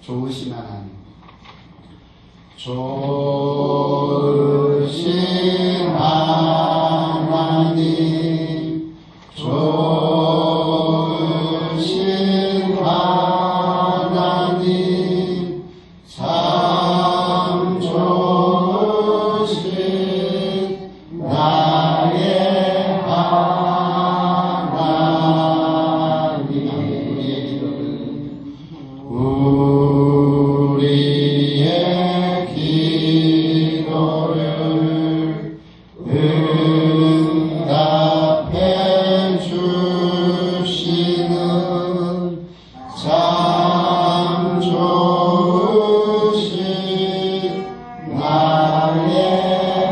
좋으신 하나님, 좋으신 하나님, 좋으신 하나님, 참 좋으신 나의 하나님. 우리의 기도를 응답해 주시는 참 좋으신 나의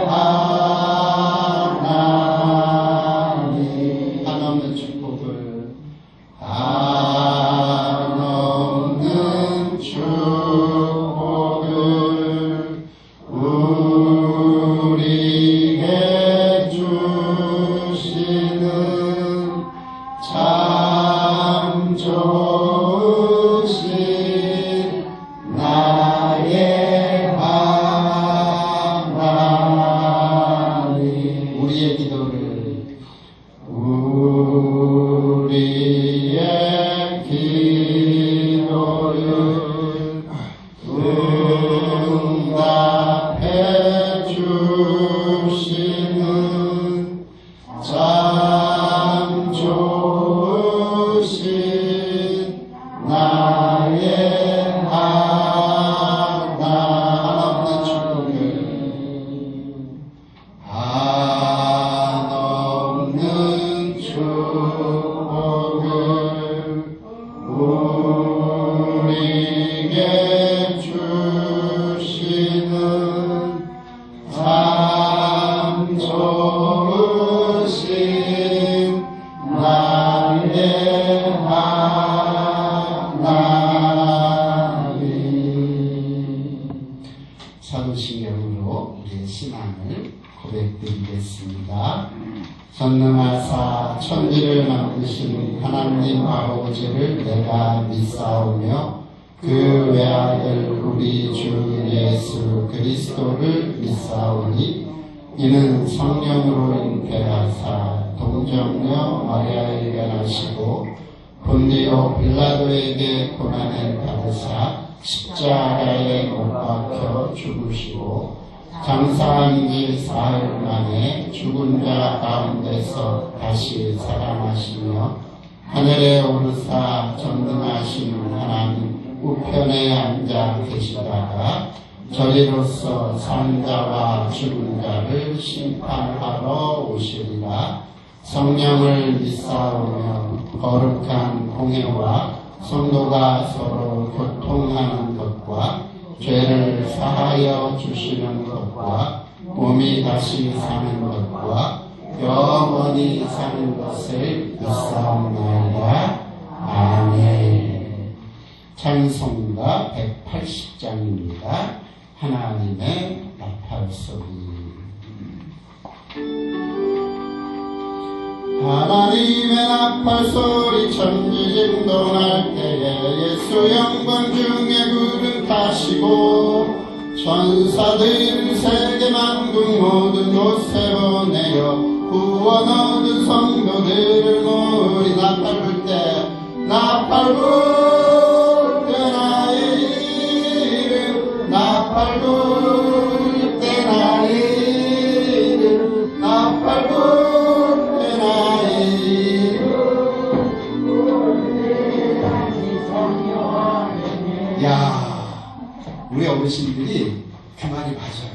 하나님. 한없는 축복을, 한없는 축복을 우리에게 주시는 참 좋으신 나의 하나님. 우리의 기도를, 우리의 기도를 응답해 주시는 참 좋으신 나의 한없는 축복을, 한없는 축복을 우리에게 주시는 참 좋으신 나의 하나님. 사도신경으로 우리의 신앙을 고백드리겠습니다. 전능하사 천지를 만드신 하나님 아버지를 내가 믿사오며 그 외아들 우리 주 예수 그리스도를 믿사오니 이는 성령으로 잉태하사 동정녀 마리아에게 나시고 본디오 빌라도에게 고난을 받으사 십자가에 못 박혀 죽으시고 장사한 지 사흘 만에 죽은 자 가운데서 다시 살아나시며 하늘에 오르사 전능하신 하나님 우편에 앉아 계시다가 저리로서 산 자와 죽은 자를 심판하러 오시리라. 성령을 믿사오며 거룩한 공회와 성도가 서로 교통하는 것과 죄를 사하여 주시는 것과 몸이 다시 사는 것과 영원히 사는 것을 믿사옵나이다. 아멘. 찬송가 180장입니다. 하나님의 나팔소리. 하나님의 나팔소리 천지진동할 때에 예수 영광 중에 구름 타시고 천사들 세계만국 모든 곳에 보내어 구원 얻은 성도들을 모으리. 나팔 불 때, 나팔 불 때 나의 이름, 나팔 불 때 나의 이름, 나팔 불 때 나의 이름. 야, 우리 어르신들이 그 말이 맞아요.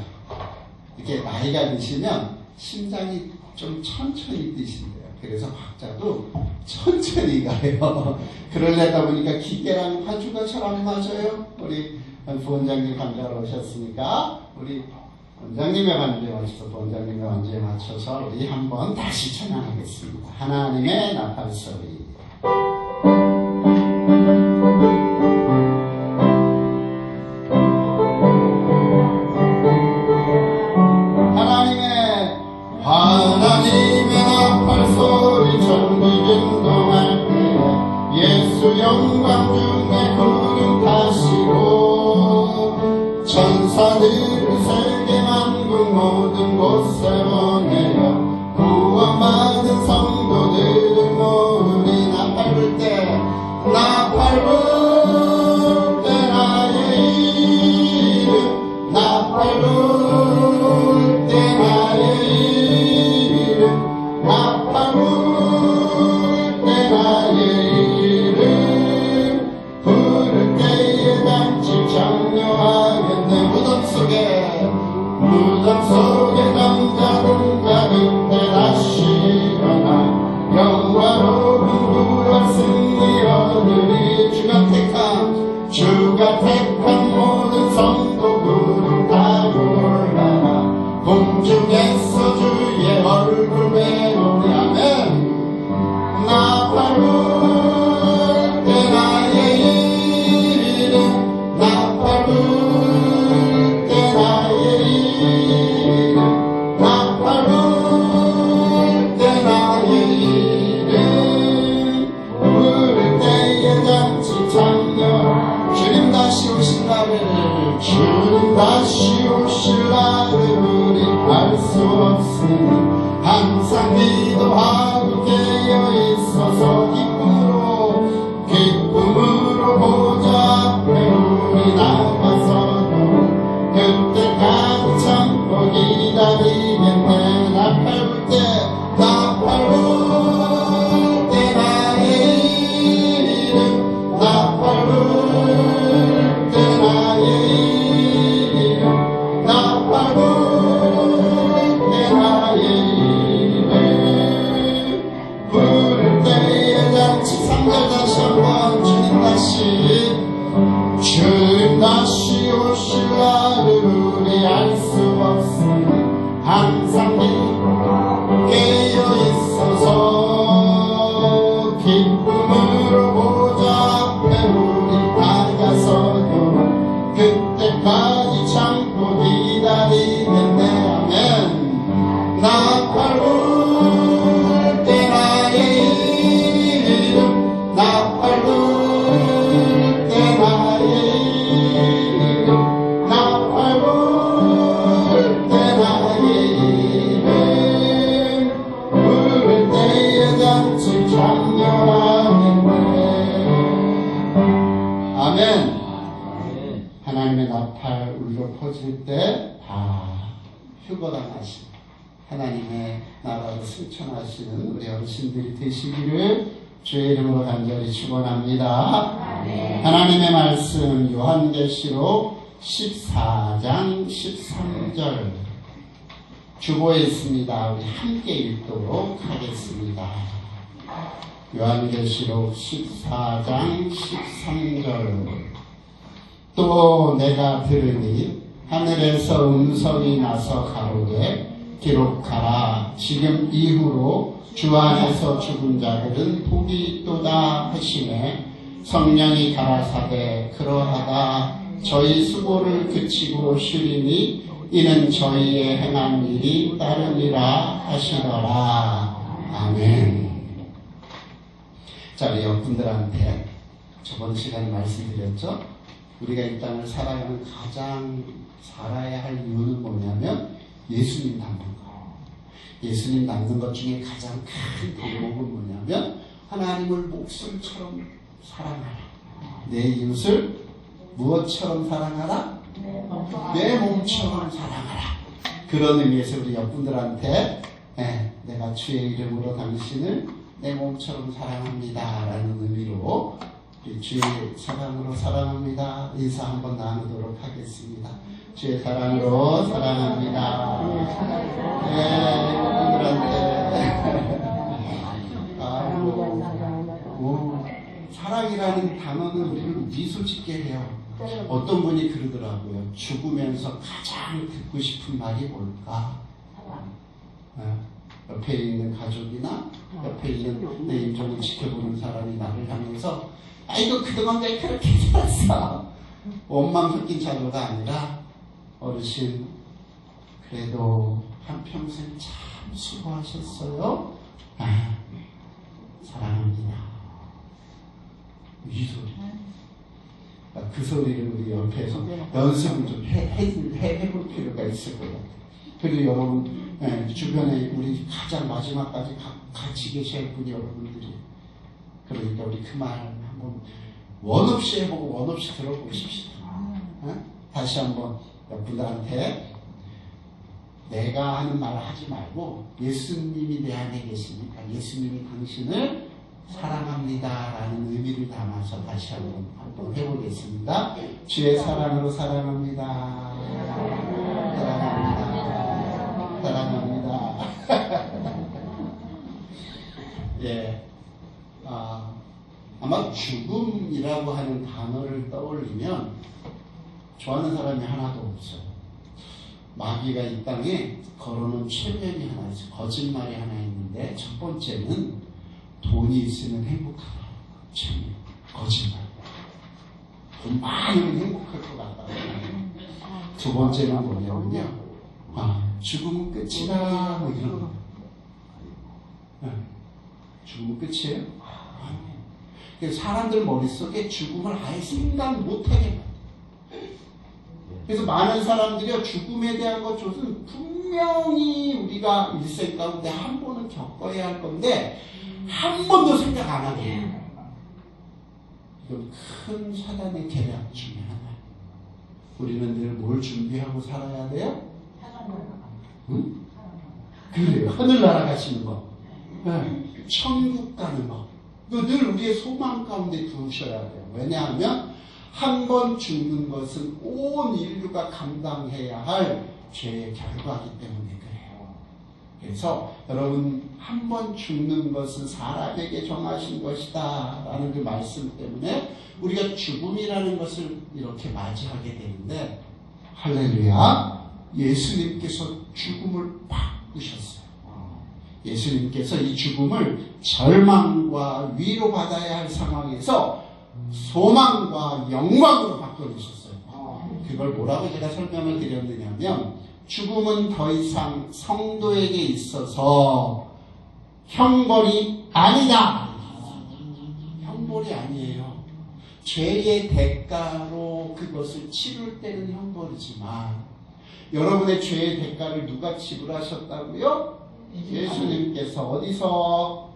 이렇게 나이가 드시면 심장이 좀 천천히 뛰신대요. 그래서 박자도 천천히 가요. 그러려다 보니까 기계랑 화주가 잘 안 맞아요. 우리 부원장님 반주하러 오셨으니까 우리 원장님의 반주에 맞춰서 부원장님의 반주에 맞춰서 우리 한번 다시 찬양하겠습니다. 하나님의 나팔소리. 하나님의 나팔소리 천지진동할 때 예수 영광 중에 구름 타시고 천사들을 세계 만국 모든 곳에 보내어 구원받은 성도들을 모으리. 나 밟을 때 나 밟을 때 나의 이름 나 밟을 때 나의 이름 나 밟을 때 나의 이름 부를 때에 단지 장려하겠네. 무덤 속에 남자들과 그때 다시 일어나 영화로운 부활 승리 얻으리. 주가 택한 모든 성도들을 타고 올라가 공중에서 주의 얼굴 배우리. 아멘. 나 밟을 때 나의 이름 나 밟을 때 나의 이름 나 밟을 때 나의 이름 부를 때에 잔치 창녀. 주님 다시 오실 날을 주님 다시 오실 날을 우리 알 수 없으니 항상 기도하고 깨어 있어서 기쁨으로 보좌 앞에 우리 나가서도 그때까지 참고 기다리겠네. 나 밟을 때 나 밟을 때 나의 이름 나 밟을 때 나의 이름 나 밟을 때 나의 이름 부를 때에 잔치. 3절 다시 한번. 주님 다시 오실 날을 우리 알 수 없으니 항상 깨어 있어서 기쁨으로 보좌 앞에 우리 나가서도 그때까지 참고 기다리겠네. 아멘. 나 밟을 때 나의 이름 나 밟을 때 나의 이름 나 밟을 때 나의 이름 부를 때에 잔치 장려하겠네. 아멘. 하나님의 나팔 울려 퍼질 때 다 휴거당하신 하나님의 나라로 승천하시는 우리 어르신들이 되시기를 주의 이름으로 간절히 축원합니다. 하나님의 말씀 요한계시록 14장 13절 주보에 있습니다. 우리 함께 읽도록 하겠습니다. 요한계시록 14장 13절. 또 내가 들으니 하늘에서 음성이 나서 가로되 기록하라. 지금 이후로 주 안에서 죽은 자들은 복이 있도다 하시매 성령이 가라사대 그러하다. 저희 수고를 그치고 쉬리니 이는 저희의 행한 일이 따르니라 하시더라. 아멘. 자, 우리 여러분들한테 저번 시간에 말씀드렸죠. 우리가 이 땅을 살아가는 가장 살아야 할 이유는 뭐냐면 예수님 닮는 거. 예수님 닮는 것 중에 가장 큰 대목은 뭐냐면 하나님을 목숨처럼 사랑하라. 내 이웃을 무엇처럼 사랑하라? 내 몸처럼 사랑하라. 그런 의미에서 우리 옆분들한테 내가 주의 이름으로 당신을 내 몸처럼 사랑합니다 라는 의미로 주의 사랑으로 사랑합니다 인사 한번 나누도록 하겠습니다. 주의 사랑으로 사랑합니다. 사랑이라는 단어는 우리를 미소 짓게 해요. 어떤 분이 그러더라고요. 죽으면서 가장 듣고 싶은 말이 뭘까? 옆에 있는 가족이나 옆에 있는 내 인종을 지켜보는 사람이 나를 향해서 아이고 그동안 왜 그렇게 살았어? 원망 섞인 자료가 아니라 어르신 그래도 한평생 참 수고하셨어요. 사랑합니다. 이 소리. 그 소리를 우리 옆에서 연습을 좀 해볼 필요가 있을 것 같아요. 그리고 여러분, 주변에 우리 가장 마지막까지 같이 계실 분이 여러분들이, 그러니까 우리 그 말 한번 원 없이 해보고 원 없이 들어보십시오. 다시 한번 여러분들한테 내가 하는 말을 하지 말고 예수님이 내 안에 계시니까 예수님이 당신을 사랑합니다 라는 의미를 담아서 다시 한번 해보겠습니다. 주의 사랑으로 사랑합니다. 사랑합니다. 사랑합니다. 예, 아마 죽음이라고 하는 단어를 떠올리면 좋아하는 사람이 하나도 없어요. 마귀가 이 땅에 걸어놓은 최면이 하나 있어요. 거짓말이 하나 있는데, 첫 번째는 돈이 있으면 행복하다. 최면, 거짓말. 돈 많으면 행복할 것 같다. 두 번째는 뭐냐면요, 죽음은 끝이다, 뭐 이런 거. 죽음은 끝이에요? 아니에요. 사람들 머릿속에 죽음을 아예 생각 못하게. 그래서 많은 사람들이 죽음에 대한 것은 분명히 우리가 일생 가운데 한 번은 겪어야 할 건데 한 번도 생각 안 하게 해요. 이건 큰 사단의 계략 중에 하나예요. 우리는 늘 뭘 준비하고 살아야 돼요? 응? 그래요. 하늘 날아가시는 거. 천국 가는 거. 이거 늘 우리의 소망 가운데 두셔야 돼요. 왜냐하면 한 번 죽는 것은 온 인류가 감당해야 할 죄의 결과이기 때문에 그래요. 그래서 여러분, 한 번 죽는 것은 사람에게 정하신 것이다 라는 그 말씀 때문에 우리가 죽음이라는 것을 이렇게 맞이하게 되는데, 할렐루야, 예수님께서 죽음을 바꾸셨어요. 예수님께서 이 죽음을 절망과 위로받아야 할 상황에서 소망과 영광으로 바꿔주셨어요. 그걸 뭐라고 제가 설명을 드렸느냐면, 죽음은 더 이상 성도에게 있어서 형벌이 아니다. 형벌이 아니에요. 죄의 대가로 그것을 치를 때는 형벌이지만, 여러분의 죄의 대가를 누가 지불하셨다고요? 예수님께서. 어디서?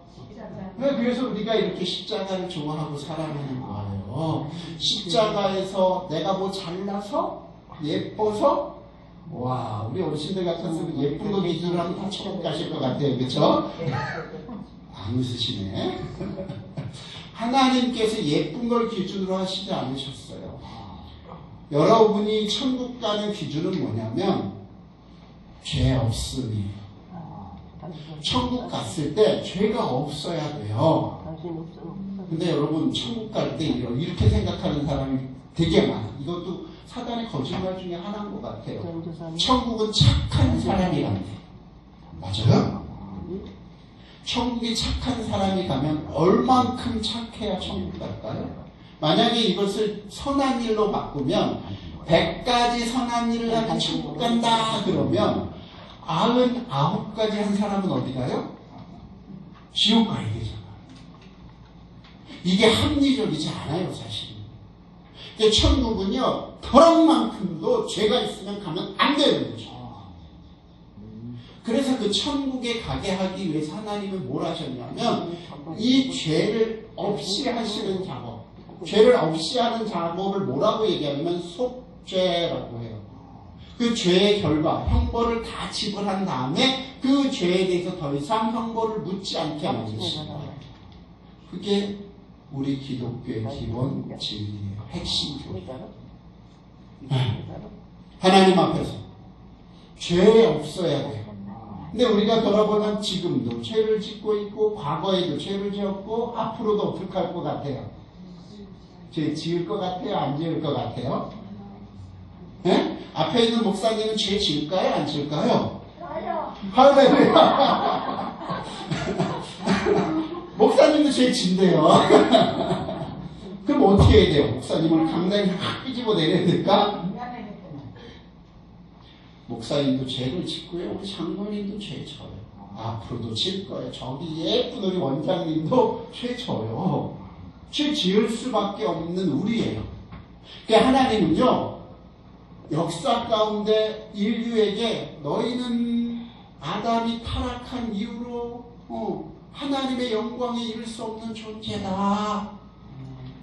그래서 우리가 이렇게 십자가를 좋아하고 사랑하는 거예요. 십자가에서 내가 뭐 잘나서? 예뻐서? 와, 우리 어르신들 같았으면 예쁜 거 기준으로 하면 다 천국 가실 것 같아요. 그쵸? 안 웃으시네. 하나님께서 예쁜 걸 기준으로 하시지 않으셨어요. 여러분이 천국 가는 기준은 뭐냐면 죄 없음이에요. 천국 갔을 때 죄가 없어야 돼요. 근데 여러분, 천국 갈 때 이렇게 생각하는 사람이 되게 많아요. 이것도 사단의 거짓말 중에 하나인 것 같아요. 천국은 착한 사람이 간대. 맞아요? 천국에 착한 사람이 가면 얼만큼 착해야 천국 갈까요? 만약에 이것을 선한 일로 바꾸면 100가지 선한 일을 하면 천국 간다 그러면 99가지 한 사람은 어디 가요? 지옥 가야 되잖아. 이게 합리적이지 않아요, 사실. 근데 천국은요, 벼락만큼도 죄가 있으면 가면 안 되는 거죠. 그래서 그 천국에 가게 하기 위해서 하나님은 뭘 하셨냐면, 이 죄를 없이 하시는 작업, 죄를 없이 하는 작업을 뭐라고 얘기하냐면 속죄라고 해요. 그 죄의 결과, 형벌을 다 지불한 다음에 그 죄에 대해서 더 이상 형벌을 묻지 않게 만드십니다. 그게 우리 기독교의 기본 진리예요. 핵심 교리. 하나님 앞에서 죄 없어야 돼요. 근데 우리가 돌아보면 지금도 죄를 짓고 있고, 과거에도 죄를 지었고, 앞으로도 어떻게 할 것 같아요? 죄 지을 것 같아요? 안 지을 것 같아요? 네? 앞에 있는 목사님은 죄 지을까요? 안 지을까요? 할렐루야. 목사님도 죄 진대요. 그럼 어떻게 해야 돼요? 목사님을 강당에 확 삐집어 내려야 될까? 목사님도 죄를 짓고요. 우리 장로님도 죄 져요. 앞으로도 질 거예요. 저기 예쁜 우리 원장님도 죄 져요. 죄 지을 수밖에 없는 우리예요. 그러니까 하나님은요, 역사 가운데 인류에게 너희는 아담이 타락한 이후로 하나님의 영광에 이를 수 없는 존재다.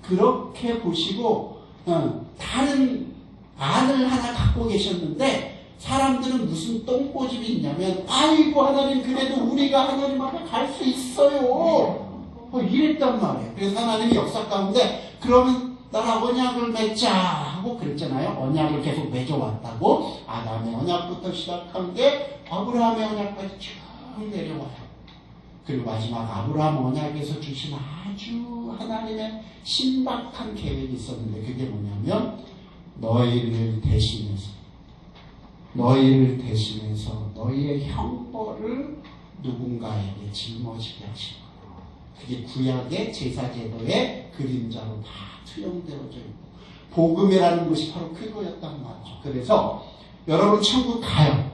그렇게 보시고 다른 안을 하나 갖고 계셨는데 사람들은 무슨 똥꼬집이 있냐면 아이고 하나님 그래도 우리가 하나님 앞에 갈 수 있어요. 이랬단 말이에요. 그래서 하나님이 역사 가운데 그러면 나랑 언약을 맺자 하고 그랬잖아요. 언약을 계속 맺어왔다고. 아담의 언약부터 시작한 게 아브라함의 언약까지 쭉 내려와요. 그리고 마지막 아브라함 언약에서 주신 아주 하나님의 신박한 계획이 있었는데 그게 뭐냐면 너희를 대신해서 너희의 형벌을 누군가에게 짊어지게 하신 거예요. 그게 구약의 제사제도의 그림자로 다 투영되어져 있고 복음이라는 것이 바로 그거였단 말이죠. 그래서 여러분 천국 가요.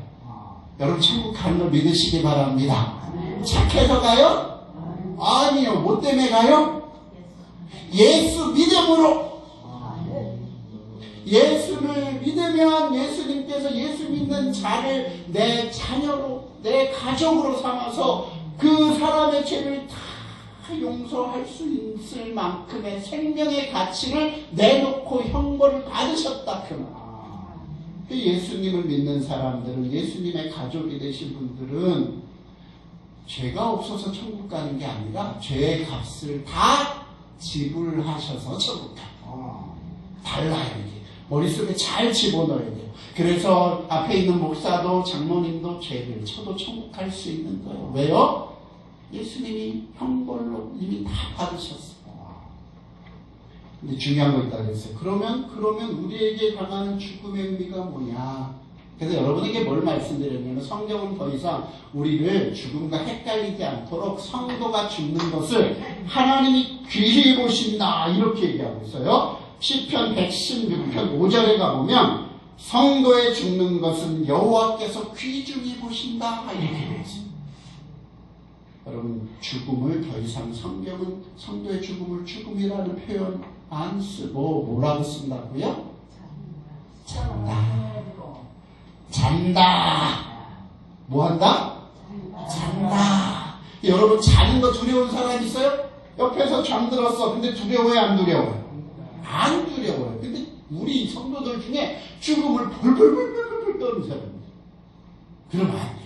여러분 천국 가는 걸 믿으시기 바랍니다. 착해서 가요? 아니요. 뭐 때문에 가요? 예수 믿음으로. 예수를 믿으면 예수님께서 예수 믿는 자를 내 자녀로 내 가족으로 삼아서 그 사람의 죄를 다 용서할 수 있을 만큼의 생명의 가치를 내놓고 형벌을 받으셨다. 예수님을 믿는 사람들은 예수님의 가족이 되신 분들은 죄가 없어서 천국 가는 게 아니라 죄의 값을 다 지불하셔서 천국 가요. 달라요. 이게 머릿속에 잘 집어넣어야 돼요. 그래서 앞에 있는 목사도 장로님도 죄를 쳐도 천국 갈 수 있는 거예요. 왜요? 예수님이 형벌로 이미 다 받으셨어요. 근데 중요한 거 있다고 했어요. 그러면 우리에게 당하는 죽음의 의미가 뭐냐? 그래서 여러분에게 뭘 말씀드렸냐면 성경은 더 이상 우리를 죽음과 헷갈리지 않도록 성도가 죽는 것을 하나님이 귀히 보신다 이렇게 얘기하고 있어요. 시편 116편 5절에 가보면 성도의 죽는 것은 여호와께서 귀중히 보신다 이렇게 되어 있습니다. 여러분 죽음을 더 이상 성경은 성도의 죽음을 죽음이라는 표현 안 쓰고 뭐라고 쓴다고요? 잔다. 뭐 한다? 잔다. 여러분 자는 거 두려운 사람 있어요? 옆에서 잠들었어. 근데 두려워요? 안 두려워요? 안 두려워요. 근데 우리 성도들 중에 죽음을 벌벌벌벌 떠는 사람이에요. 그러면 안 돼요.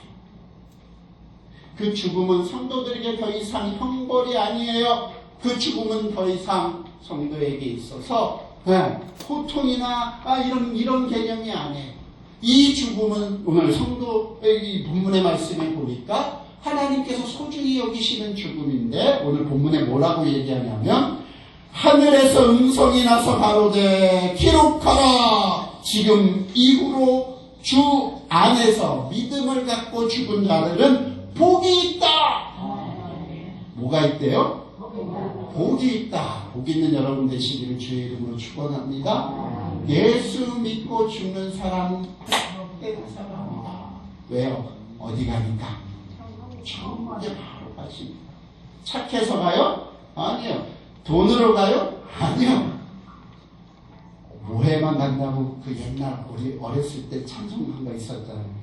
그 죽음은 성도들에게 더 이상 형벌이 아니에요. 그 죽음은 더 이상 성도에게 있어서 고통이나 이런 개념이 아니에요. 이 죽음은 오늘 성도의 이 본문의 말씀에 보니까 하나님께서 소중히 여기시는 죽음인데 오늘 본문에 뭐라고 얘기하냐면 하늘에서 음성이 나서 가로되 기록하라. 지금 이후로 주 안에서 믿음을 갖고 죽은 자들은 복이 있다. 뭐가 있대요? 복이 있다. 복 있는 여러분 되시기를 주의 이름으로 축원합니다. 예수 믿고 죽는 사람은 복된 사람이다. 왜요? 어디 가니까? 천국에 바로 가십니다. 착해서 가요? 아니요. 돈으로 가요? 아니요. 뭐해만 간다고 그 옛날 우리 어렸을 때 찬송한 거 있었잖아요.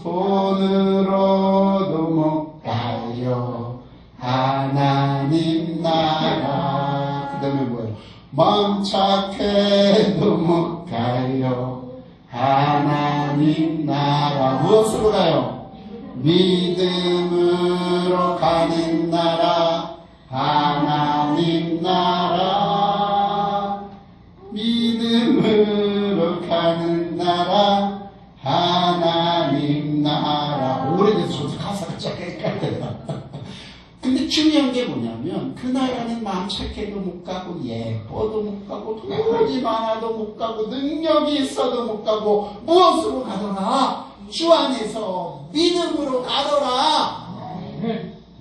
돈으로도 못 가요 하나님 나라. 그 다음에 뭐예요? 마음 착해도 못 가요 하나님 나라. 무엇으로 가요? 믿음으로 가는 나라 하나님 나라. 믿음으로 가는 나라 하나님 나라. 오래돼서 저도 가사가 쫙 헷갈려요. 근데 중요한 게 뭐냐면 그 나라는 마음 착해도 못 가고 예뻐도 못 가고 돈이 많아도 못 가고 능력이 있어도 못 가고 무엇으로 가더라? 주 안에서 믿음으로 가더라.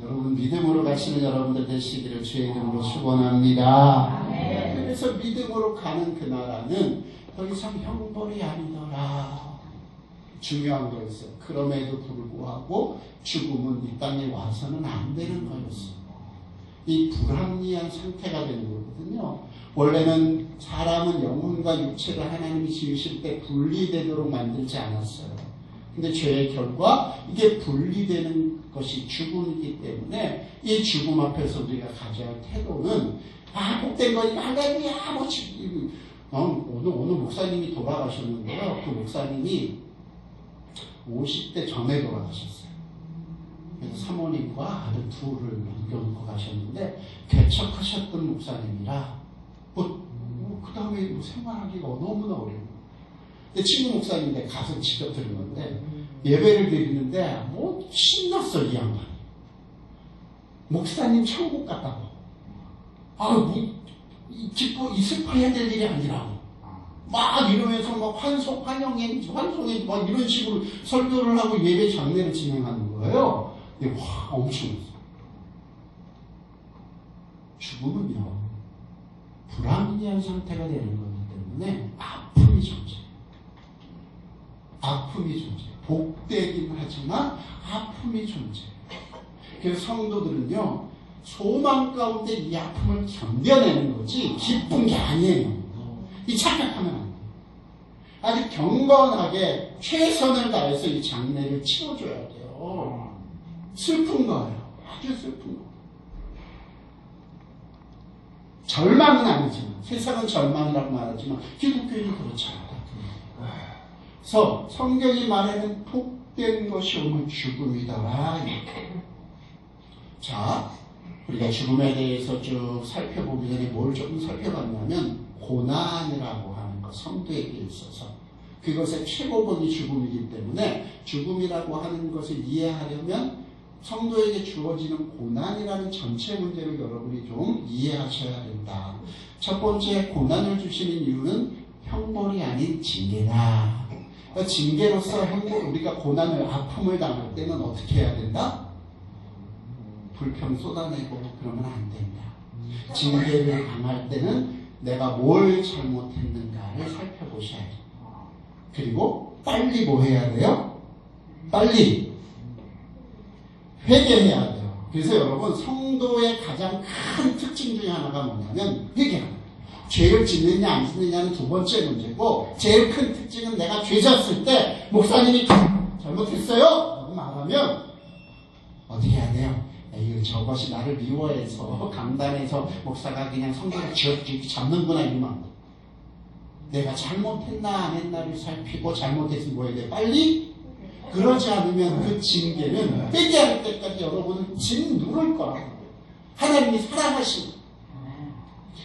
여러분 믿음으로 가시는 여러분들 되시기를 주의 이름으로 축원합니다. 그래서 믿음으로 가는 그 나라는 더 이상 형벌이 아니더라. 중요한 거 있어요. 그럼에도 불구하고 죽음은 이 땅에 와서는 안 되는 거였어요. 이 불합리한 상태가 되는 거거든요. 원래는 사람은 영혼과 육체를 하나님이 지으실 때 분리되도록 만들지 않았어요. 근데 죄의 결과 이게 분리되는 것이 죽음이기 때문에 이 죽음 앞에서 우리가 가져야 할 태도는 복된 거니까 할렐루야 오늘 목사님이 돌아가셨는데요. 그 목사님이 50대 전에 돌아가셨어요. 그래서 사모님과 아들 둘을 남겨놓고 가셨는데 개척하셨던 목사님이라 그 다음에 생활하기가 너무나 어려워요. 근데 친구 목사님인데 가서 직접 들은 건데 예배를 드리는데 신났어 이 양반이. 목사님 천국 갔다고. 이 슬퍼해야 될 일이 아니라고. 막 이러면서 막 환송해 막 이런 식으로 설교를 하고 예배 장례를 진행하는 거예요. 근데 엄청 죽음은요 불합리한 상태가 되는 거기 때문에 아픔이 존재해요. 복되긴 하지만 아픔이 존재해요. 그래서 성도들은요 소망 가운데 이 아픔을 견뎌내는 거지 기쁜 게 아니에요. 이 착각하면 안 돼요. 아주 경건하게 최선을 다해서 이 장례를 치러줘야 돼요. 슬픈 거예요. 아주 슬픈 거. 절망은 아니지만 세상은 절망이라고 말하지만 기독교인은 그렇지 않다. 그래서 성경이 말하는 복된 것이 오면 죽음이다. 자, 우리가 죽음에 대해서 쭉 살펴보기 전에 뭘 조금 살펴봤냐면 고난이라고 하는 것, 성도에게 있어서 그것의 최고봉이 죽음이기 때문에 죽음이라고 하는 것을 이해하려면 성도에게 주어지는 고난이라는 전체 문제를 여러분이 좀 이해하셔야 된다. 첫 번째, 고난을 주시는 이유는 형벌이 아닌 징계다. 그러니까 징계로서 우리가 고난을, 아픔을 당할 때는 어떻게 해야 된다? 불평 쏟아내고 그러면 안 된다. 징계를 당할 때는 내가 뭘 잘못했는가를 살펴보셔야 돼요. 그리고 빨리 뭐 해야 돼요? 빨리 회개해야 돼요. 그래서 여러분 성도의 가장 큰 특징 중에 하나가 뭐냐면 회개합니다. 죄를 짓느냐 안 짓느냐는 두 번째 문제고 제일 큰 특징은 내가 죄 졌을 때 목사님이 잘못했어요 라고 말하면 어떻게 해야 돼요? 저것이 나를 미워해서 강단에서 목사가 그냥 성도를 지어주기 잡는구나 이러면 내가 잘못했나 안 했나를 살피고 잘못했으면 뭐 해야 돼? 빨리? 그러지 않으면 그 징계는 회개할 때까지 여러분은 짓누를 거라고. 하나님이 사랑하시고.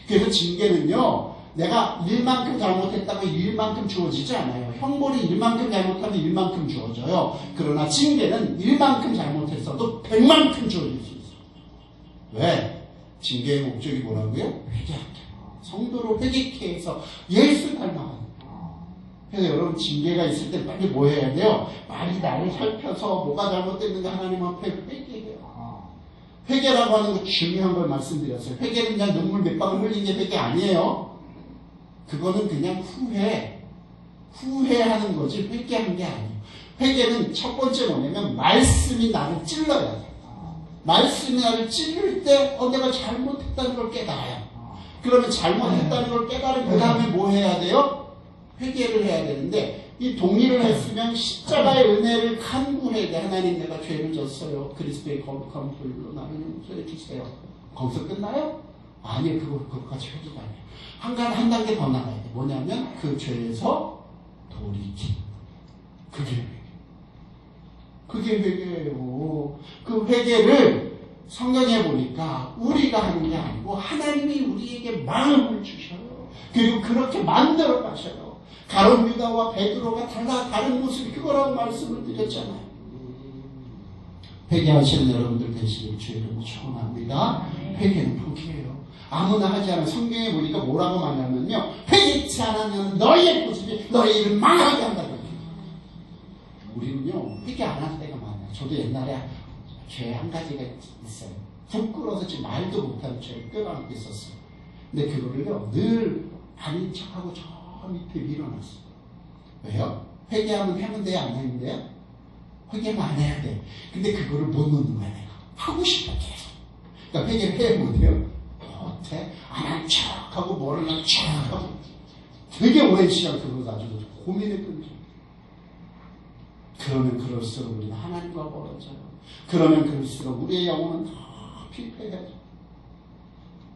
그래서 징계는요 내가 일만큼 잘못했다고 일만큼 주어지지 않아요. 형벌이 일만큼 잘못하면 일만큼 주어져요. 그러나 징계는 일만큼 잘못했어도 100만큼 주어질 수 있어요. 왜? 징계의 목적이 뭐라고요? 회개하게. 성도를 회개케 해서 예수 닮아가는 거예요. 그래서 여러분 징계가 있을 때 빨리 뭐 해야 돼요? 빨리 나를 살펴서 뭐가 잘못됐는가 하나님 앞에 회개해요. 회개라고 하는 거 중요한 걸 말씀드렸어요. 회개는 그냥 눈물 몇 방울 흘린 게 회개 아니에요. 그거는 그냥 후회하는 거지 회개한 게 아니에요. 회개는 첫 번째 뭐냐면 말씀이 나를 찔러야 돼요. 말씀이 나를 찔릴 때 내가 잘못했다는 걸 깨달아요. 그러면 잘못했다는 걸 깨달은 그 다음에 뭐 해야 돼요? 회개를 해야 되는데 이 동의를 했으면 십자가의 은혜를 간구해야 돼. 하나님 내가 죄를 졌어요. 그리스도의 거룩한 불로 나를 용서해 주세요. 거기서 끝나요? 아니요. 그것까지 회개가 아니에요. 한 단계 더 나가야 돼. 뭐냐면 그 죄에서 돌이킴. 그게 회개예요. 그 회개를 성경에 보니까 우리가 하는 게 아니고 하나님이 우리에게 마음을 주셔요. 그리고 그렇게 만들어 가셔요. 가룟 유다와 베드로가 다른 모습이 그거라고 말씀을 드렸잖아요. 회개하시는 여러분들 되시길 주의 이름으로 축원합니다. 회개는 포기해요. 아무나 하지 않아요. 성경에 보니까 뭐라고 말하냐면요. 회개치 않으면 너희의 모습이 너희 일을 망하게 한다고. 우리는요. 회개 안 할 때가 많아요. 저도 옛날에 죄 한 가지가 있어요. 부끄러워서 지금 말도 못하는 죄를 껴안고 있었어요. 근데 그거를요. 늘 아닌 척하고 저 밑에 밀어놨어요. 왜요? 회개하면 하면 돼요? 안 하면 돼요? 회개만 안 해야 돼. 근데 그거를 못 놓는 거야. 내가. 하고 싶어 계속. 그러니까 회개를 해야 못해요? 못해. 안 한 척 하고 머리를 쫙 하고 되게 오랜 시간 그거 가지고 고민했던 중. 그러면 그럴수록 우리는 하나님과 멀어져요. 그러면 그럴수록 우리의 영혼은 더 피폐해져.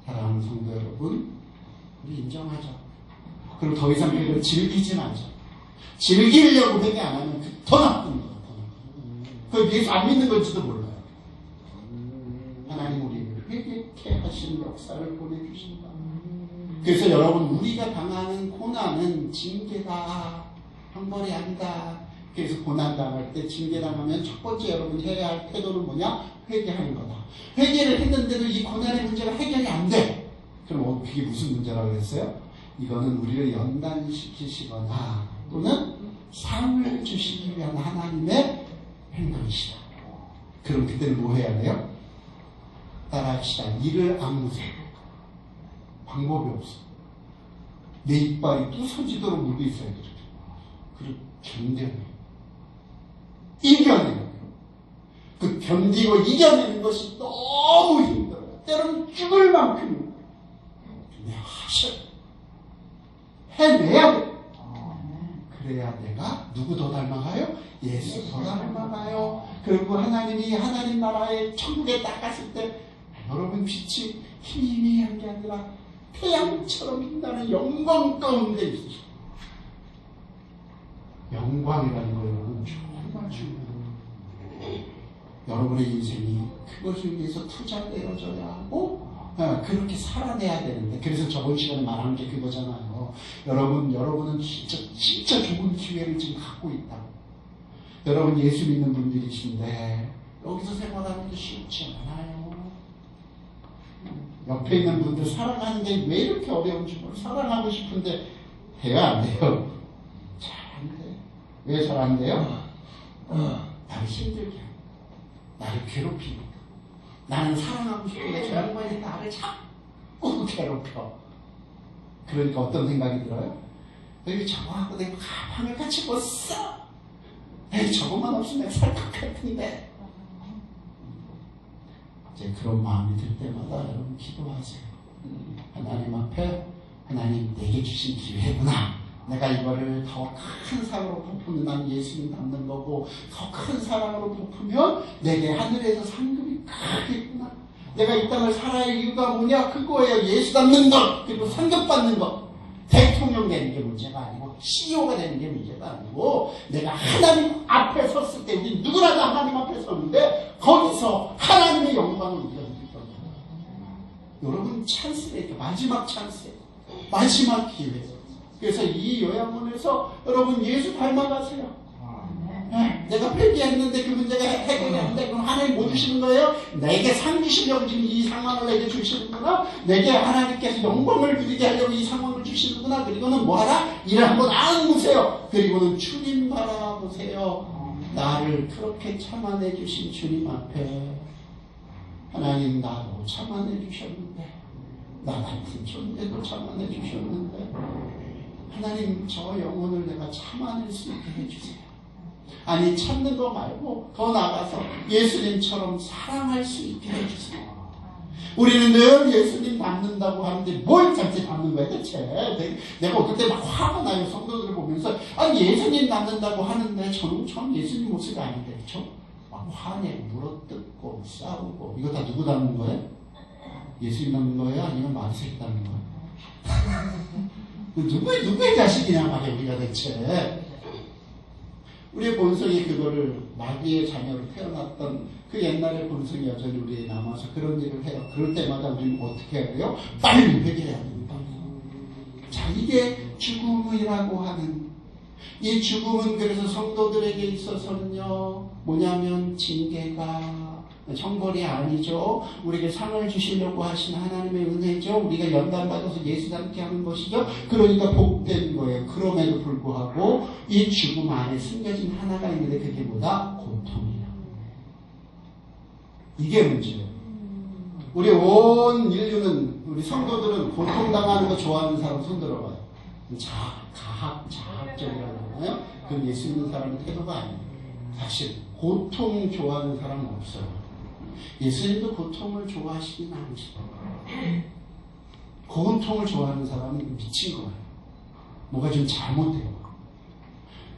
사랑하는 성도 여러분, 우리 인정하죠. 그리고 더 이상 회개를 즐기지 말자. 즐기려고 회개 안 하면 더 나쁜 거예요. 그 예수 안 믿는 건지도 몰라요. 하나님 우리를 회개케 하시는 역사를 보내주신다. 그래서 여러분, 우리가 당하는 고난은 징계다, 형벌이 아니다. 그래서 고난당할 때 징계당하면 첫 번째 여러분이 해야 할 태도는 뭐냐? 회개하는 거다. 회개를 했는데도 이 고난의 문제가 해결이 안 돼. 그럼 그게 무슨 문제라고 그랬어요? 이거는 우리를 연단시키시거나 또는 상을 주시기 위한 하나님의 행동이시다. 그럼 그때는 뭐 해야 돼요? 따라합시다. 이를 악무세요. 방법이 없어. 내 이빨이 부서지도록 물고 있어야 돼. 그리고 견뎌내요. 이겨내요. 그 견디고 이겨내는 것이 너무 힘들어요. 때로는 죽을 만큼. 근데 하셔요. 해내야 돼. 그래야 내가 누구 더 닮아가요? 예수 더 닮아가요. 그리고 하나님이 하나님 나라의 천국에 딱 갔을 때 여러분 빛이 희미한 게 아니라 태양처럼 빛나는 영광 가운데 있으시고, 영광이라는 거 여러분 정말 중요해요. 여러분의 인생이 그것을 위해서 투자되어져야 하고 그렇게 살아내야 되는데, 그래서 저번 시간에 말한 게 그거잖아요. 여러분은 진짜 좋은 기회를 지금 갖고 있다고. 여러분 예수 믿는 분들이신데 여기서 생활하는 게 쉽지 않아요. 옆에 있는 분들 사랑하는 게 왜 이렇게 어려운지 모르고, 사랑하고 싶은데 돼요, 안 돼요? 잘 안 돼요. 왜 잘 안 돼요? 나를 힘들게 하고, 나를 괴롭히고, 나는 사랑하고 싶은데 저 양반이 나를 자꾸 괴롭혀. 그러니까 어떤 생각이 들어요? 여기 저거하고 내가 가방을 같이 못 써. 에이, 저것만 없으면 살 것 같은데. 이제 그런 마음이 들 때마다 여러분 기도하세요. 하나님 앞에, 하나님 내게 주신 기회구나. 내가 이거를 더 큰 사랑으로 부으면 난 예수님 닮는 거고, 더 큰 사랑으로 부으면 내게 하늘에서 상급이 크겠구나. 내가 이 땅을 살아야 할 이유가 뭐냐? 그거예요. 예수 닮는 것, 그리고 상급 받는 것. 대통령 되는 게 문제가 아니고, CEO가 되는 게 문제가 아니고, 내가 하나님 앞에 섰을 때, 우리 누구나 다 하나님 앞에 섰는데 거기서 하나님의 영광을 우리가 누릴 겁니다. 여러분 찬스예요. 마지막 찬스예요. 마지막 기회. 그래서 이 요양원에서 여러분 예수 닮아가세요. 네, 내가 회개했는데 그 문제가 해결이 안 돼. 그럼 하나님 뭐 주시는 거예요? 내게 상 주시려고 지금 이 상황을 내게 주시는구나. 내게 하나님께서 영광을 누리게 하려고 이 상황을 주시는구나. 그리고는 뭐하라? 이를 한번 안으세요. 그리고는 주님 바라보세요. 나를 그렇게 참아내 주신 주님 앞에, 하나님 나도 참아내 주셨는데, 나 같은 존재도 참아내 주셨는데, 하나님 저 영혼을 내가 참아낼 수 있게 해주세요. 아니 참는 거 말고 더 나아가서 예수님처럼 사랑할 수 있게 해주세요. 우리는 늘 예수님 닮는다고 하는데 뭘 잠시 닮는 거야 대체? 내가 그때 막 화가 나요. 성도들을 보면서 아니 예수님 닮는다고 하는데 저는 참 예수님 모습이 아닌데, 그렇죠? 막 화내고 물어뜯고 싸우고. 이거 다 누구 닮는 거예요? 예수님 닮는 거예요? 아니면 마귀새끼 닮는 거예요? 누구의 자식이냐 말이야 우리가 대체. 우리의 본성이 그거를, 마귀의 자녀로 태어났던 그 옛날의 본성이 여전히 우리에 남아서 그런 일을 해요. 그럴 때마다 우리는 어떻게 해야 돼요? 빨리 회개해야 됩니다. 자, 이게 죽음이라고 하는, 이 죽음은 그래서 성도들에게 있어서는요 뭐냐면 징계가, 형벌이 아니죠. 우리에게 상을 주시려고 하신 하나님의 은혜죠. 우리가 연단받아서 예수 닮게 하는 것이죠. 그러니까 복된 거예요. 그럼에도 불구하고 이 죽음 안에 숨겨진 하나가 있는데 그게 뭐다? 고통이야. 이게 문제예요. 우리 온 인류는, 우리 성도들은 고통당하는 거 좋아하는 사람 손 들어봐요. 자학적이라고 하나요? 그건 예수 믿는 사람의 태도가 아니에요. 사실 고통 좋아하는 사람은 없어요. 예수님도 고통을 좋아하시긴 않으시더라고요. 고통을 좋아하는 사람은 미친 거예요. 뭐가 좀 잘못돼요.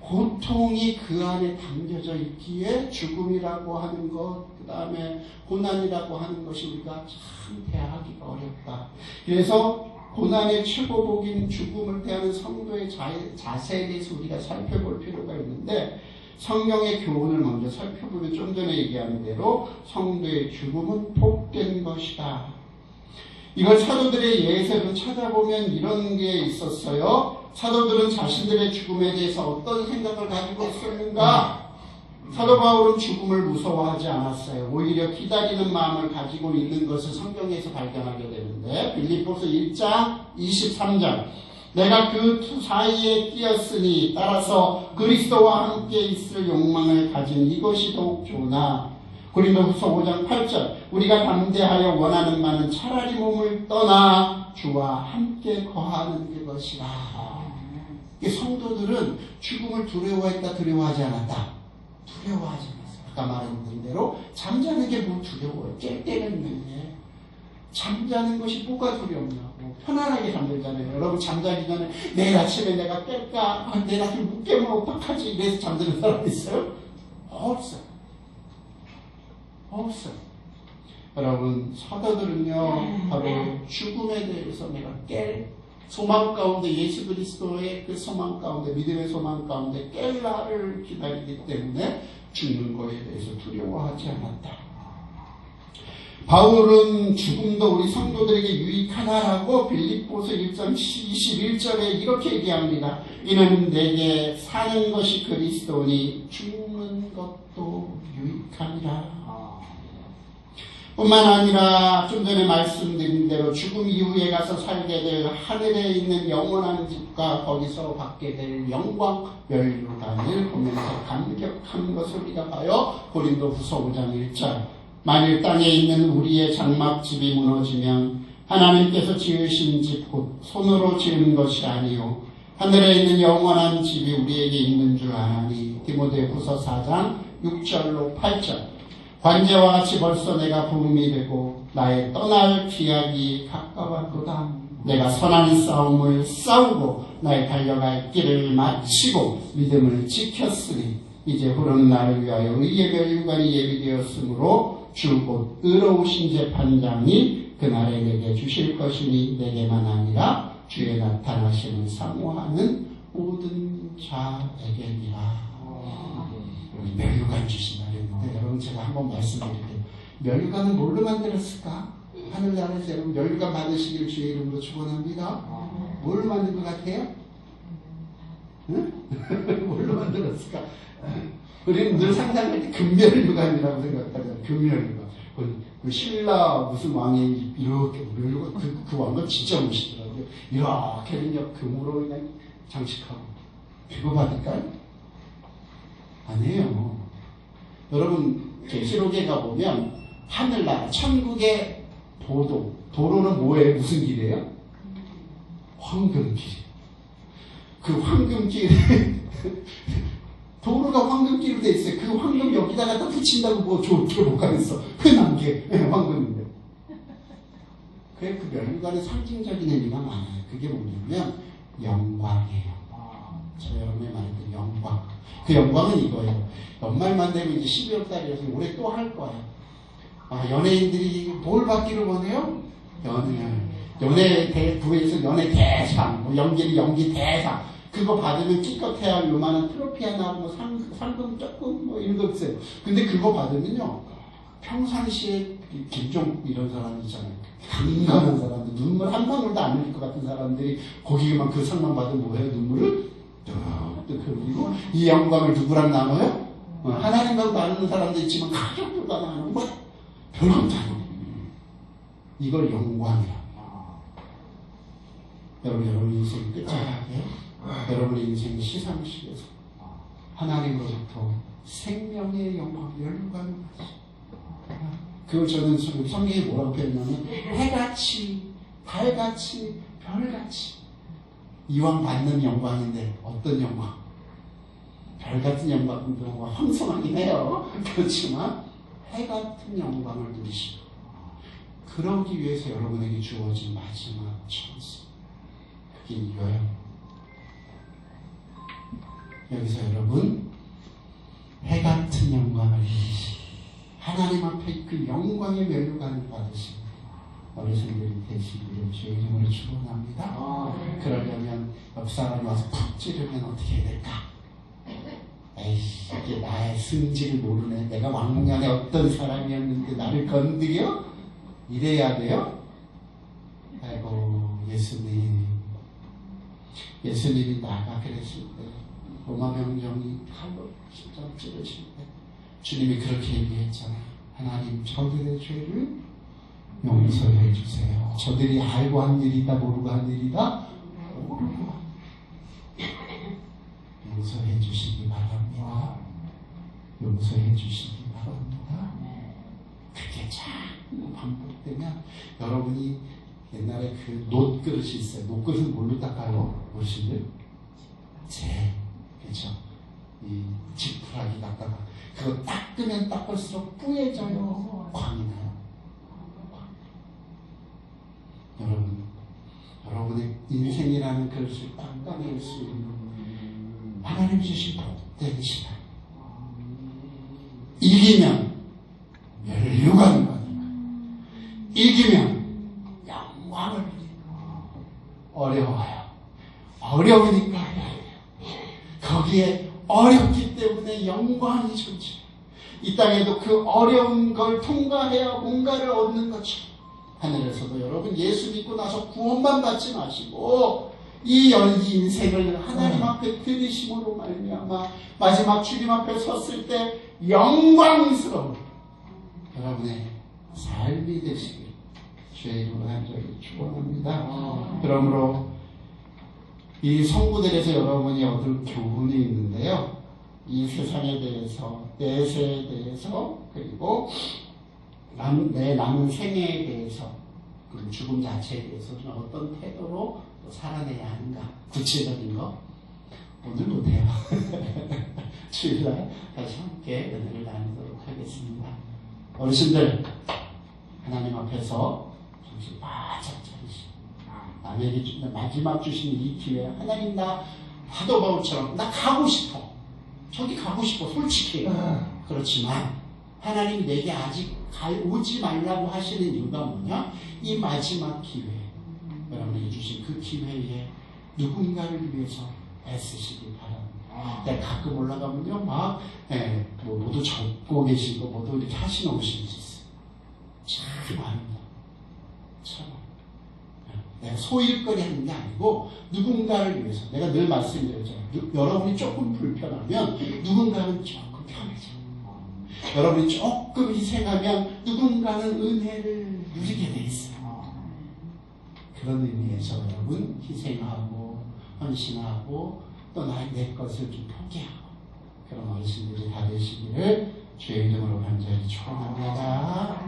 고통이 그 안에 담겨져 있기에 죽음이라고 하는 것, 그 다음에 고난이라고 하는 것이 우리가 참 대하기가 어렵다. 그래서 고난의 최고복인 죽음을 대하는 성도의 자세에 대해서 우리가 살펴볼 필요가 있는데, 성경의 교훈을 먼저 살펴보면 좀 전에 얘기한 대로 성도의 죽음은 복된 것이다. 이걸 사도들의 예에서도 찾아보면 이런 게 있었어요. 사도들은 자신들의 죽음에 대해서 어떤 생각을 가지고 있었는가? 사도 바울은 죽음을 무서워하지 않았어요. 오히려 기다리는 마음을 가지고 있는 것을 성경에서 발견하게 되는데, 빌립보서 1장 23절, 내가 그 두 사이에 끼었으니 따라서 그리스도와 함께 있을 욕망을 가진 이것이 더욱 좋으나, 고린도후서 5장 8절, 우리가 담대하여 원하는 바는 차라리 몸을 떠나 주와 함께 거하는 것이라. 성도들은 죽음을 두려워했다, 두려워하지 않았다? 두려워하지 않았어요. 아까 말했던 대로 잠자는 게 뭘 두려워요? 깰 때는 있는데 잠자는 것이 뭐가 두렵냐고. 편안하게 잠들잖아요. 여러분 잠자기 전에 내일 아침에 내가 깰까? 내일 아침에 못 깨면 어떡하지? 이래서 잠드는 사람 있어요? 없어요. 없어요. 여러분, 사도들은요, 바로 죽음에 대해서 내가 깰 소망 가운데, 예수 그리스도의 그 소망 가운데, 믿음의 소망 가운데 깰 날을 기다리기 때문에 죽는 거에 대해서 두려워하지 않았다. 바울은 죽음도 우리 성도들에게 유익하다라고 빌립보서 1장 21절에 이렇게 얘기합니다. 이는 내게 사는 것이 그리스도니 죽는 것도 유익함이라. 뿐만 아니라 좀 전에 말씀드린 대로 죽음 이후에 가서 살게 될 하늘에 있는 영원한 집과 거기서 받게 될 영광 멸류관을 보면서 감격한 것을 우리가 봐요. 고린도후서 5장 1절, 만일 땅에 있는 우리의 장막집이 무너지면 하나님께서 지으신 집 곧 손으로 지은 것이 아니요 하늘에 있는 영원한 집이 우리에게 있는 줄 아나니. 디모데후서 4장 6절로 8절, 관제와 같이 벌써 내가 부름이 되고 나의 떠날 기약이 가까웠도다. 내가 선한 싸움을 싸우고 나의 달려갈 길을 마치고 믿음을 지켰으니 이제 흐르는 날을 위하여 의의 멸류관이 예비되었으므로 주 곧 의로우신 재판장이 그날에 내게 주실 것이니 내게만 아니라 주의 나타나심을 사모하는 모든 자에게니라. 멸류관 주신다 그랬는데, 여러분 제가 한번 말씀드릴게요. 멸류관은 뭘로 만들었을까? 하늘나라에서 여러분 멸류관 받으시길 주의 이름으로 축원합니다. 뭘로 만든 것 같아요? 응? 뭘로 만들었을까? 우리는 늘 상상할 때 금멸류관이라고 생각하잖아요. 금멸류관. 그 신라 무슨 왕이 이렇게 멸류관, 그 왕은 진짜 멋있더라고요. 이렇게 그냥 금으로 그냥 장식하고. 그거 받을까요? 아니에요. 여러분 계시록에 가보면 하늘나라 천국의 도로는 뭐예요? 무슨 길이에요? 황금길. 그 황금길에 도로가 황금길로 돼 있어요. 그 황금 여기다가 딱 붙인다고 뭐 좋게 못 가겠어. 흔한 게 황금인데. 그 멸류관의 상징적인 의미가 많아요. 그게 뭐냐면 영광이에요. 저 여러분이 말했던 영광. 그 영광은 이거예요. 연말만 되면 이제 12월 달이라서 올해 또 할 거예요. 연예인들이 뭘 받기를 원해요? 연예 부에서 연예 대상, 뭐 연기 대상. 그거 받으면 기껏해야 할 요만한 트로피 하나, 뭐 상금 조금, 뭐 이런 거 있어요. 근데 그거 받으면요, 평상시에 김종국 이런 사람 있잖아요. 강간한 사람들, 눈물 한 방울도 안 흘릴 것 같은 사람들이 거기만 그 상만 받으면 뭐해요? 눈물을 뚝뚝 흘리고. 이 영광을 누구랑 나눠요? 하나님과 나누는 사람도 있지만 가족들과 나누는 거 별로 없잖아요. 이걸 영광이라. 여러분 인생 끝이 아니에요? 여러분의 인생 시상식에서 하나님으로부터 생명의 영광, 멸류관을 받으시고, 그걸 저는 성경에 뭐라고 표현하냐면 해같이, 달같이, 별같이 이왕 받는 영광인데 어떤 영광? 별같은 영광도 황성하긴 해요. 그렇지만 해같은 영광을 누리시고 그러기 위해서 여러분에게 주어진 마지막 찬스. 그게 이거예요. 여기서 여러분 해 같은 영광을 누리시 하나님 앞에 그 영광의 면류관을 받으시는 어르신들이 되시기를 주의 이름으로 축원합니다. 그러려면 옆 사람이 와서 푹 찌르면 어떻게 해야 될까? 에이씨, 이게 나의 승질을 모르네. 내가 왕년에 어떤 사람이었는데 나를 건드려? 이래야 돼요? 아이고, 예수님이 나가 그랬을 때, 로마 병정이 칼로 십자가 찌르실 때, 주님이 그렇게 얘기했잖아요. 하나님, 저들의 죄를 용서해 주세요. 저들이 알고 한 일이다, 모르고 한 일이다, 모르고 용서해 주시기 바랍니다. 용서해 주시기 바랍니다. 그게 자꾸 반복되면 여러분이 옛날에 그 놋그릇이 있어요. 놋그릇은 뭘로 닦아요? 어르신들? 그렇죠? 이 지푸라기 닦다가 그거 닦으면 닦을수록 뿌얘져요. 광이 나요. 여러분의 인생이라는 그릇을 닦아낼 수 있는 하나님 주신 복된 시간. 이기면 멸류관이 받는다. 이기면 영광을 받는다. 어려워요. 어려우니까 거기에 어렵기 때문에 영광이 존재. 이 땅에도 그 어려운 걸 통과해야 뭔가를 얻는 거죠. 하늘에서도 여러분 예수 믿고 나서 구원만 받지 마시고 이 인생을 하나님 앞에 드리심으로 말미암아 마지막 주님 앞에 섰을 때 영광스러운 여러분의 삶이 되시길 주의 이름으로 간절히 축원합니다. 그러므로 이 성구들에서 여러분이 얻을 교훈이 있는데요. 이 세상에 대해서, 내세에 대해서, 그리고 내 남은 생애에 대해서, 그리고 죽음 자체에 대해서 어떤 태도로 살아내야 하는가. 구체적인 거 오늘 못해요. 주일날 다시 함께 은혜를 나누도록 하겠습니다. 어르신들 하나님 앞에서 정신 바짝 차리시고 남에게 마지막 주신 이 기회 하나님 나 사도바울처럼 나 가고 싶어. 저기 가고 싶어. 솔직히. 그렇지만 하나님 내게 아직 오지 말라고 하시는 이유가 뭐냐? 이 마지막 기회 여러분에게 주신 그 기회에 누군가를 위해서 애쓰시기 바랍니다. 내가 가끔 올라가면요 모두 적고 계시고 모두 이렇게 하시는 옷이 있어요. 참 많습니다. 참 내가 소일거리 하는 게 아니고 누군가를 위해서 내가 늘 말씀드렸잖아요. 여러분이 조금 불편하면 누군가는 조금 편해져요. 여러분이 조금 희생하면 누군가는 은혜를 누리게 돼 있어요. 그런 의미에서 여러분 희생하고 헌신하고 또 내 것을 좀 포기하고 그런 어르신들이 다 되시기를 주의 이름으로 간절히 축원합니다.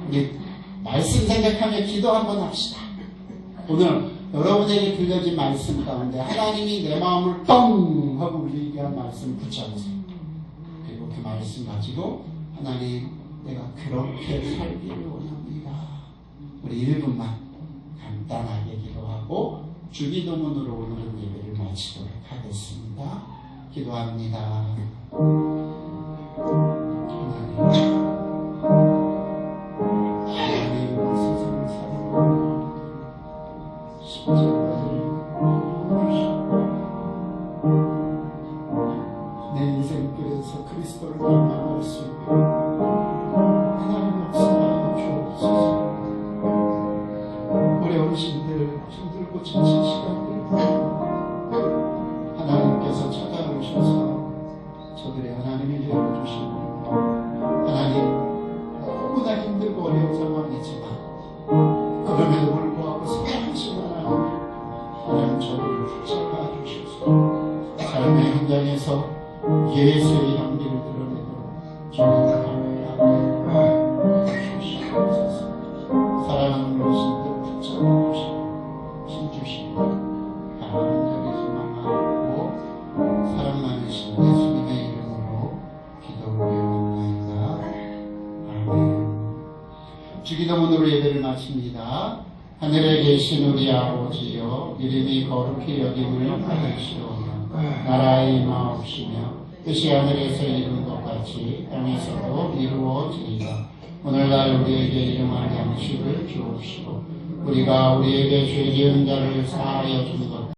우리 말씀 생각하며 기도 한번 합시다. 오늘 여러분에게 들려진 말씀 가운데 하나님이 내 마음을 뻥 하고 울리게 한 말씀 붙여보세요. 그리고 그 말씀 가지고 하나님 내가 그렇게 살기를 원합니다. 우리 1분만 간단하게 기도하고 주기도문으로 오늘은 예배를 마치도록 하겠습니다. 기도합니다. 하나님 세상을 사랑하고 십자가를 내 인생길에서 그리스도를 만날 수 있게 하나님 역사하여 주옵소서. 우리 어르신들 힘들고 지친 시간들 하나님께서 찾아오셔서 저들의 하나님이 되어주시고 하나님 너무나 힘들고 어려운 상황이지만 그럼에도 불구하고 사랑하시는 하나님 저들을 붙잡아 주셔서 삶의 현장에서 예수의 향기를 드러내도록 주님을 감사하고 주시옵소서. 사랑하는 어르신들 붙잡아 주시고 힘주시고 간절히 소망하고 사랑 많으신 예수님의 이름으로 기도를 드립니다. 아멘. 주기도문으로 예배를 마칩니다. 하늘에 계신 우리 아버지여, 이름이 거룩히 여김을 받으시오며 나라의 임하옵시며 뜻이 하늘에서 이룬 것 같이 땅에서도 이루어지리라. 오늘날 우리에게 일용할 양식을 주옵시고 우리가 우리에게 죄 지은 자를 사하여 준 것